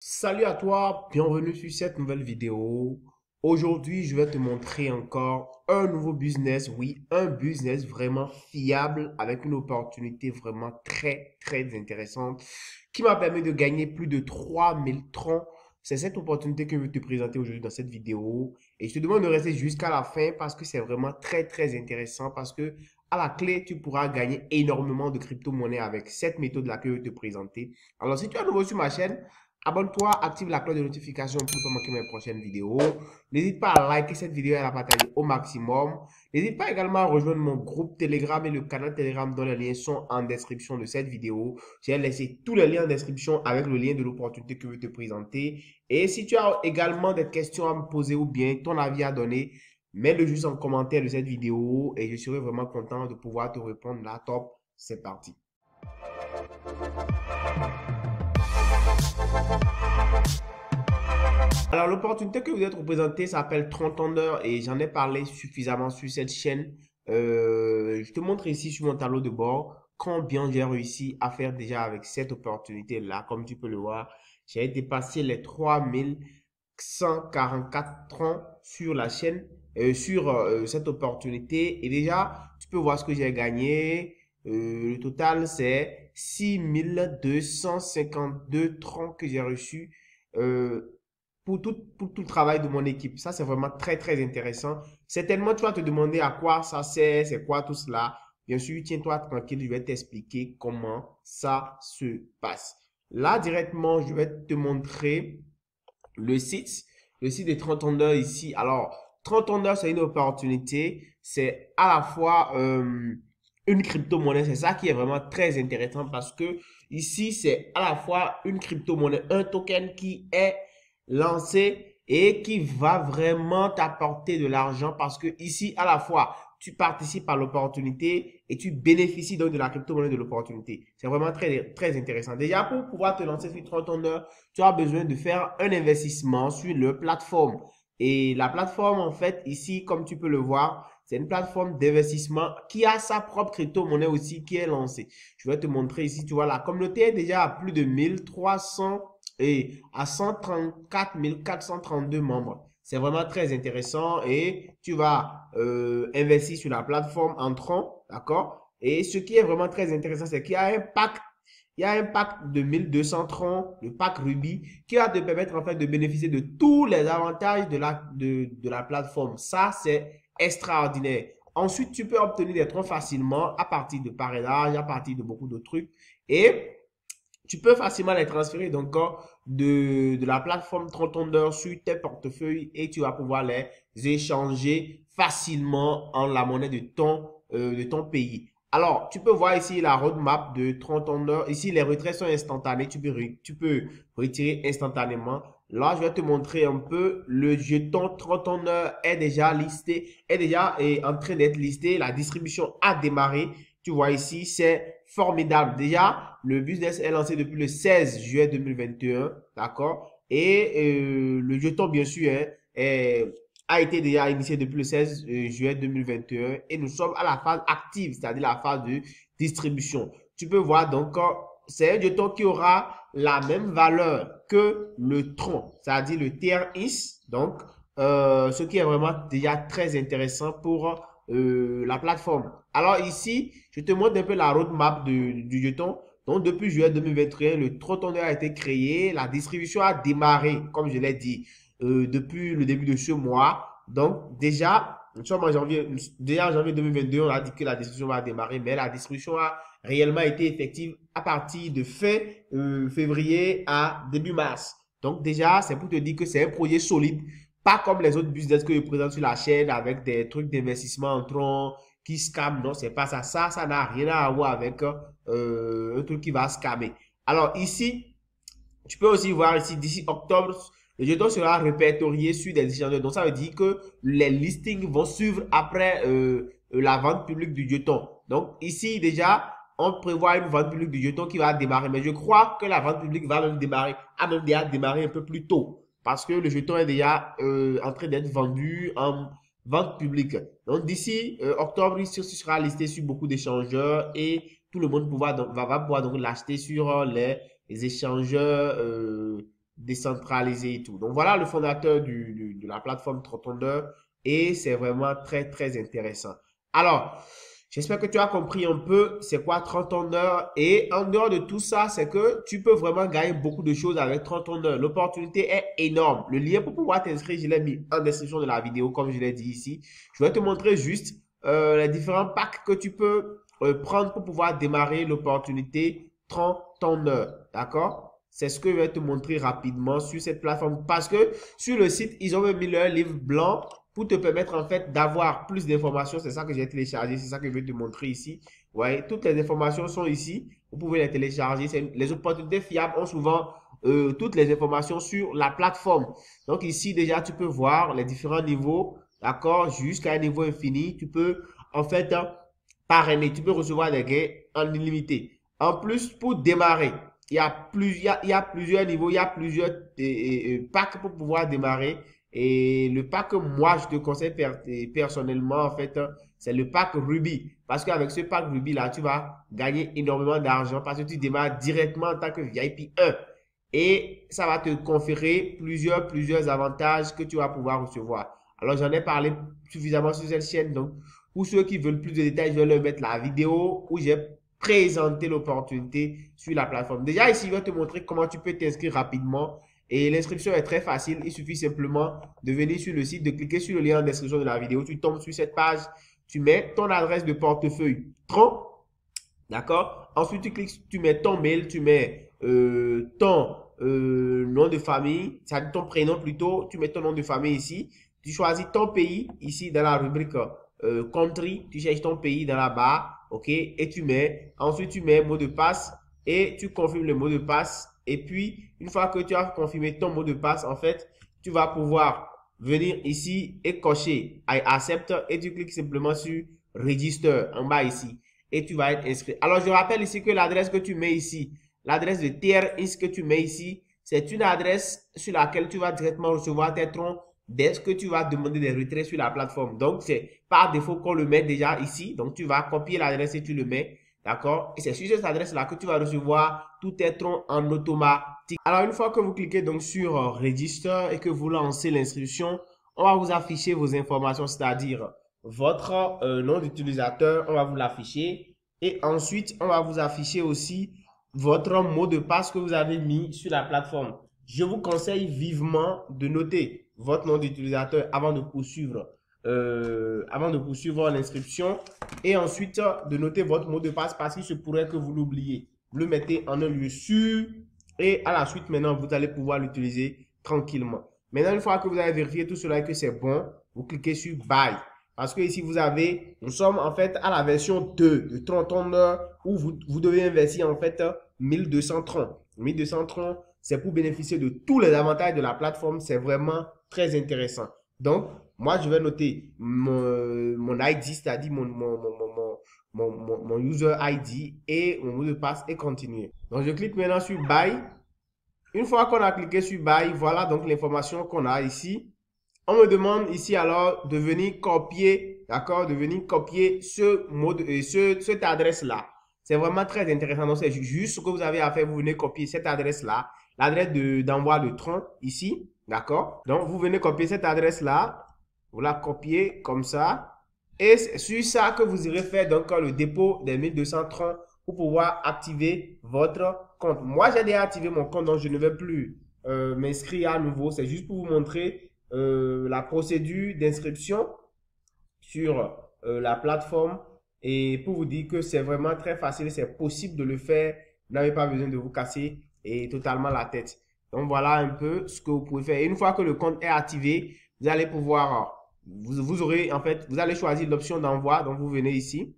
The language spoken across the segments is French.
Salut à toi, bienvenue sur cette nouvelle vidéo. Aujourd'hui, je vais te montrer encore un nouveau business, oui, un business vraiment fiable avec une opportunité vraiment très intéressante qui m'a permis de gagner plus de 3000 troncs. C'est cette opportunité que je vais te présenter aujourd'hui dans cette vidéo et je te demande de rester jusqu'à la fin parce que c'est vraiment très intéressant parce que à la clé, tu pourras gagner énormément de crypto-monnaies avec cette méthode-là que je vais te présenter. Alors, si tu es nouveau sur ma chaîne, abonne-toi, active la cloche de notification pour ne pas manquer mes prochaines vidéos. N'hésite pas à liker cette vidéo et à la partager au maximum. N'hésite pas également à rejoindre mon groupe Telegram et le canal Telegram dont les liens sont en description de cette vidéo. J'ai laissé tous les liens en description avec le lien de l'opportunité que je vais te présenter. Et si tu as également des questions à me poser ou bien ton avis à donner, mets-le juste en commentaire de cette vidéo et je serai vraiment content de pouvoir te répondre là. Top, c'est parti. Alors, l'opportunité que vous êtes représentée s'appelle 30 Thunder et j'en ai parlé suffisamment sur cette chaîne. Je te montre ici sur mon tableau de bord combien j'ai réussi à faire déjà avec cette opportunité-là. Comme tu peux le voir, j'ai dépassé les 3144 francs sur la chaîne, sur cette opportunité. Et déjà, tu peux voir ce que j'ai gagné. Le total, c'est 6252 francs que j'ai reçu. Pour tout le travail de mon équipe. Ça, c'est vraiment très intéressant. Certainement, tu vas te demander à quoi ça sert, c'est quoi tout cela. Bien sûr, tiens-toi tranquille, je vais t'expliquer comment ça se passe. Là, directement, je vais te montrer le site, le site de 30 Thunder ici. Alors, 30 Thunder, c'est une opportunité. C'est à la fois une crypto-monnaie. C'est ça qui est vraiment très intéressant parce que ici, c'est à la fois une crypto-monnaie, un token qui est lancé et qui va vraiment t'apporter de l'argent parce que ici, à la fois, tu participes à l'opportunité et tu bénéficies donc de la crypto-monnaie de l'opportunité. C'est vraiment très intéressant. Déjà, pour pouvoir te lancer sur 30 Thunder, tu as besoin de faire un investissement sur leur plateforme. Et la plateforme, en fait, ici, comme tu peux le voir, c'est une plateforme d'investissement qui a sa propre crypto-monnaie aussi qui est lancée. Je vais te montrer ici, tu vois, la communauté est déjà à plus de 1300 et à 134 432 membres. C'est vraiment très intéressant et tu vas investir sur la plateforme Entrant, d'accord? Et ce qui est vraiment très intéressant, c'est qu'il y a un pack de 1200 troncs, le pack Ruby, qui va te permettre en fait de bénéficier de tous les avantages de la plateforme. Ça, c'est extraordinaire. Ensuite, tu peux obtenir des troncs facilement à partir de parrainage, à partir de beaucoup de trucs. Et tu peux facilement les transférer donc de la plateforme Trontondeur sur tes portefeuilles et tu vas pouvoir les échanger facilement en la monnaie de ton pays. Alors, tu peux voir ici la roadmap de Trontondeur. Ici, les retraits sont instantanés. Tu peux retirer instantanément. Là, je vais te montrer un peu. Le jeton Trontondeur est déjà listé, est en train d'être listé. La distribution a démarré. Tu vois ici, c'est formidable. Déjà, le business est lancé depuis le 16 juillet 2021, d'accord? Et le jeton, bien sûr, a été déjà initié depuis le 16 juillet 2021 et nous sommes à la phase active, c'est-à-dire la phase de distribution. Tu peux voir donc, c'est un jeton qui aura la même valeur que le tronc, c'est-à-dire le TRX, donc ce qui est vraiment déjà très intéressant pour la plateforme. Alors ici, je te montre un peu la roadmap du jeton. Donc depuis juillet 2021, le trottoir a été créé, la distribution a démarré, comme je l'ai dit, depuis le début de ce mois. Donc déjà, nous sommes en janvier 2022, on a dit que la distribution va démarrer, mais la distribution a réellement été effective à partir de fin février à début mars. Donc déjà, c'est pour te dire que c'est un projet solide. Pas comme les autres business que je présente sur la chaîne avec des trucs d'investissement en tronc qui scam. Non, c'est pas ça. Ça n'a rien à voir avec un truc qui va scammer. Alors ici, tu peux aussi voir ici, d'ici octobre, le jeton sera répertorié sur des échangeurs. Donc ça veut dire que les listings vont suivre après la vente publique du jeton. Donc ici déjà, on prévoit une vente publique du jeton qui va démarrer. Mais je crois que la vente publique va même démarrer, a même déjà démarré un peu plus tôt parce que le jeton est déjà en train d'être vendu en vente publique. Donc d'ici octobre, il sera listé sur beaucoup d'échangeurs et tout le monde va pouvoir donc l'acheter sur les échangeurs décentralisé et tout. Donc voilà le fondateur de la plateforme Trotondeur et c'est vraiment très très intéressant. Alors, j'espère que tu as compris un peu c'est quoi 30 heures et en dehors de tout ça, c'est que tu peux vraiment gagner beaucoup de choses avec 30 heures. L'opportunité est énorme. Le lien pour pouvoir t'inscrire, je l'ai mis en description de la vidéo comme je l'ai dit ici. Je vais te montrer juste les différents packs que tu peux prendre pour pouvoir démarrer l'opportunité 30 heures. D'accord? C'est ce que je vais te montrer rapidement sur cette plateforme parce que sur le site, ils ont mis leur livre blanc pour te permettre en fait d'avoir plus d'informations. C'est ça que j'ai téléchargé, c'est ça que je vais te montrer ici. Ouais, toutes les informations sont ici. Vous pouvez les télécharger. Les opportunités fiables ont souvent toutes les informations sur la plateforme. Donc ici déjà, tu peux voir les différents niveaux, d'accord, jusqu'à un niveau infini. Tu peux en fait parrainer, tu peux recevoir des gains en illimité. En plus, pour démarrer, il y a plusieurs niveaux, il y a plusieurs packs pour pouvoir démarrer. Et le pack que moi, je te conseille personnellement, en fait, c'est le pack Ruby. Parce qu'avec ce pack Ruby là, tu vas gagner énormément d'argent parce que tu démarres directement en tant que VIP 1. Et ça va te conférer plusieurs avantages que tu vas pouvoir recevoir. Alors, j'en ai parlé suffisamment sur cette chaîne. Donc, pour ceux qui veulent plus de détails, je vais leur mettre la vidéo où j'ai présenté l'opportunité sur la plateforme. Déjà, ici, je vais te montrer comment tu peux t'inscrire rapidement. Et l'inscription est très facile. Il suffit simplement de venir sur le site, de cliquer sur le lien en description de la vidéo. Tu tombes sur cette page. Tu mets ton adresse de portefeuille Tron. D'accord? Ensuite, tu cliques, tu mets ton mail, tu mets ton nom de famille, c'est-à-dire ton prénom plutôt. Tu mets ton nom de famille ici. Tu choisis ton pays ici dans la rubrique country. Tu cherches ton pays dans la barre. OK? Et tu mets, ensuite, tu mets mot de passe et tu confirmes le mot de passe. Et puis, une fois que tu as confirmé ton mot de passe, en fait, tu vas pouvoir venir ici et cocher I accept et tu cliques simplement sur Register en bas ici et tu vas être inscrit. Alors, je rappelle ici que l'adresse que tu mets ici, l'adresse de TRX que tu mets ici, c'est une adresse sur laquelle tu vas directement recevoir tes troncs dès que tu vas demander des retraits sur la plateforme. Donc, c'est par défaut qu'on le met déjà ici. Donc, tu vas copier l'adresse et tu le mets. D'accord? Et c'est sur cette adresse-là que tu vas recevoir tous tes troncs en automatique. Alors, une fois que vous cliquez donc sur Register et que vous lancez l'inscription, on va vous afficher vos informations, c'est-à-dire votre nom d'utilisateur, on va vous l'afficher. Et ensuite, on va vous afficher aussi votre mot de passe que vous avez mis sur la plateforme. Je vous conseille vivement de noter votre nom d'utilisateur avant de poursuivre l'inscription et ensuite de noter votre mot de passe parce qu'il se pourrait que vous l'oubliez. Vous le mettez en un lieu sûr et à la suite maintenant vous allez pouvoir l'utiliser tranquillement. Maintenant une fois que vous avez vérifié tout cela et que c'est bon, vous cliquez sur Buy. Parce que ici, nous sommes en fait à la version 2 de 30 heures où vous devez investir en fait 1200 troncs. 1200 troncs, c'est pour bénéficier de tous les avantages de la plateforme. C'est vraiment très intéressant. Donc, moi, je vais noter mon ID, c'est-à-dire mon user ID et mon mot de passe et continuer. Donc, je clique maintenant sur Buy. Une fois qu'on a cliqué sur Buy, voilà donc l'information qu'on a ici. On me demande ici alors de venir copier, d'accord, de venir copier cette adresse-là. C'est vraiment très intéressant. Donc, c'est juste ce que vous avez à faire. Vous venez copier cette adresse-là, l'adresse d'envoi de tronc ici, d'accord. Donc, vous venez copier cette adresse-là, vous la copiez comme ça. Et c'est sur ça que vous irez faire donc le dépôt des 1200 troncs pour pouvoir activer votre compte. Moi, j'ai déjà activé mon compte, donc je ne vais plus m'inscrire à nouveau. C'est juste pour vous montrer la procédure d'inscription sur la plateforme et pour vous dire que c'est vraiment très facile, c'est possible de le faire, vous n'avez pas besoin de vous casser et totalement la tête. Donc voilà un peu ce que vous pouvez faire. Et une fois que le compte est activé, vous allez pouvoir, vous aurez en fait, vous allez choisir l'option d'envoi, donc vous venez ici,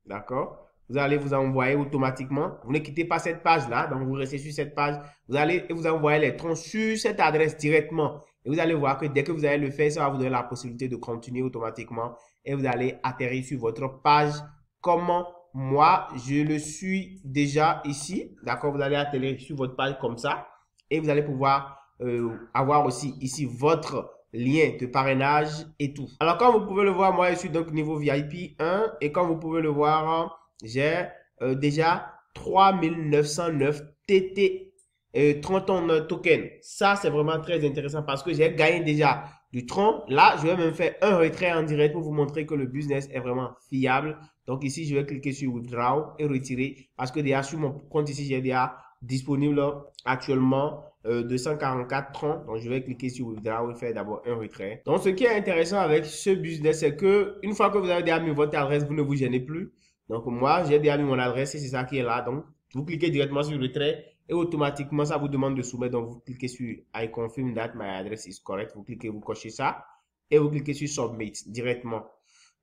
d'accord? Vous allez vous envoyer automatiquement. Vous ne quittez pas cette page-là. Donc, vous restez sur cette page. Vous allez vous envoyer les troncs sur cette adresse directement. Et vous allez voir que dès que vous allez le faire, ça va vous donner la possibilité de continuer automatiquement. Et vous allez atterrir sur votre page. Comment moi, je le suis déjà ici. D'accord? Vous allez atterrir sur votre page comme ça. Et vous allez pouvoir avoir aussi ici votre lien de parrainage et tout. Alors, comme vous pouvez le voir, moi, je suis donc niveau VIP 1. Et comme vous pouvez le voir, j'ai déjà 3909 TT Tron ton token. Ça, c'est vraiment très intéressant parce que j'ai gagné déjà du Tron. Là, je vais même faire un retrait en direct pour vous montrer que le business est vraiment fiable. Donc ici, je vais cliquer sur Withdraw et retirer parce que déjà sur mon compte ici, j'ai déjà disponible actuellement 244 Tron. Donc je vais cliquer sur Withdraw et faire d'abord un retrait. Donc ce qui est intéressant avec ce business, c'est que une fois que vous avez déjà mis votre adresse, vous ne vous gênez plus. Donc moi, j'ai déjà mis mon adresse et c'est ça qui est là. Donc vous cliquez directement sur le retrait et automatiquement, ça vous demande de soumettre. Donc, vous cliquez sur I confirm that my address is correct. Vous cliquez, vous cochez ça et vous cliquez sur Submit directement.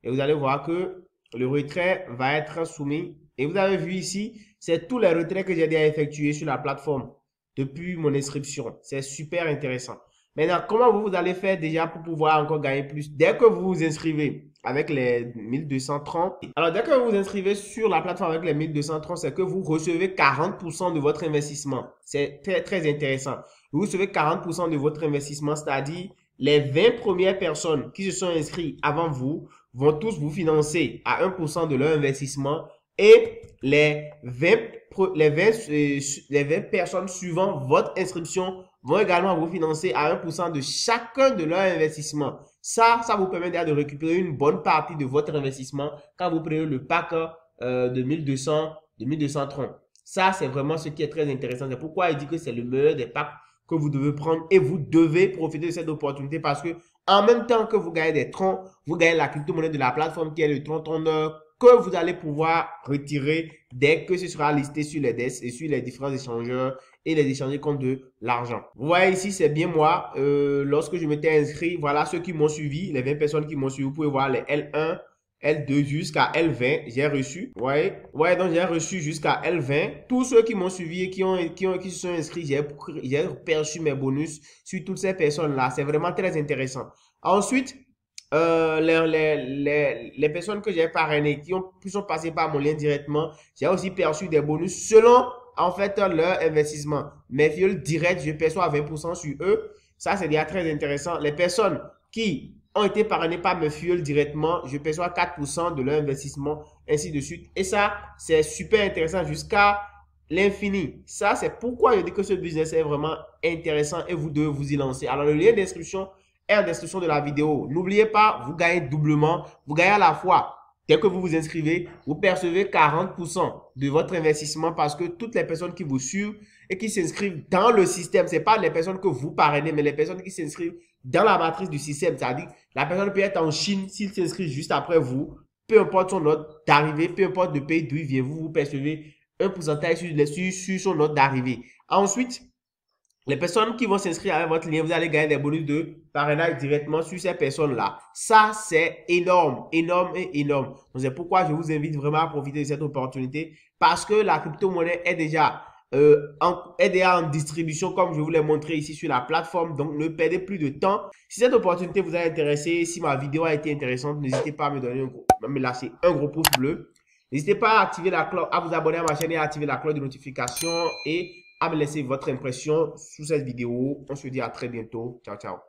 Et vous allez voir que le retrait va être soumis. Et vous avez vu ici, c'est tous les retraits que j'ai déjà effectués sur la plateforme depuis mon inscription. C'est super intéressant. Maintenant, comment vous allez faire déjà pour pouvoir encore gagner plus? Dès que vous vous inscrivez avec les 1230, alors dès que vous vous inscrivez sur la plateforme avec les 1230, c'est que vous recevez 40% de votre investissement. C'est très, très intéressant. Vous recevez 40% de votre investissement, c'est-à-dire les 20 premières personnes qui se sont inscrites avant vous vont tous vous financer à 1% de leur investissement et les 20 personnes suivant votre inscription vont également vous financer à 1% de chacun de leur investissement. Ça vous permet de récupérer une bonne partie de votre investissement quand vous prenez le pack de 1230. Ça, c'est vraiment ce qui est très intéressant. C'est pourquoi il dit que c'est le meilleur des packs que vous devez prendre et vous devez profiter de cette opportunité parce que en même temps que vous gagnez des troncs, vous gagnez la crypto-monnaie de la plateforme qui est le tron tonneur que vous allez pouvoir retirer dès que ce sera listé sur les DEX et sur les différents échangeurs et les échanger contre de l'argent. Vous voyez ici, c'est bien moi. Lorsque je m'étais inscrit, voilà ceux qui m'ont suivi, les 20 personnes qui m'ont suivi. Vous pouvez voir les L1, L2 jusqu'à L20, j'ai reçu. Ouais, donc j'ai reçu jusqu'à L20. Tous ceux qui m'ont suivi et qui se sont inscrits, j'ai perçu mes bonus sur toutes ces personnes-là. C'est vraiment très intéressant. Ensuite, les personnes que j'ai parrainées, qui sont passées par mon lien directement, j'ai aussi perçu des bonus selon, en fait, leur investissement. Mes fioles directs, je perçois 20% sur eux. Ça, c'est déjà très intéressant. Les personnes qui ont été parrainées par mes fioles directement, je perçois 4% de leur investissement, ainsi de suite. Et ça, c'est super intéressant jusqu'à l'infini. Ça, c'est pourquoi je dis que ce business est vraiment intéressant et vous devez vous y lancer. Alors, le lien d'inscription est en description de la vidéo. N'oubliez pas, vous gagnez doublement. Vous gagnez à la fois, dès que vous vous inscrivez, vous percevez 40% de votre investissement parce que toutes les personnes qui vous suivent et qui s'inscrivent dans le système, ce n'est pas les personnes que vous parrainez, mais les personnes qui s'inscrivent dans la matrice du système. C'est-à-dire, la personne peut être en Chine s'il s'inscrit juste après vous. Peu importe son ordre d'arrivée, peu importe le pays d'où il vient, vous percevez un pourcentage sur son ordre d'arrivée. Ensuite, les personnes qui vont s'inscrire avec votre lien, vous allez gagner des bonus de parrainage directement sur ces personnes-là. Ça, c'est énorme, énorme et énorme. Donc, c'est pourquoi je vous invite vraiment à profiter de cette opportunité parce que la crypto-monnaie est déjà en distribution comme je vous l'ai montré ici sur la plateforme. Donc, ne perdez plus de temps. Si cette opportunité vous a intéressé, si ma vidéo a été intéressante, n'hésitez pas à me lâcher un gros pouce bleu. N'hésitez pas à activer la cloche, à vous abonner à ma chaîne et à activer la cloche de notification et à me laisser votre impression sous cette vidéo. On se dit à très bientôt. Ciao, ciao.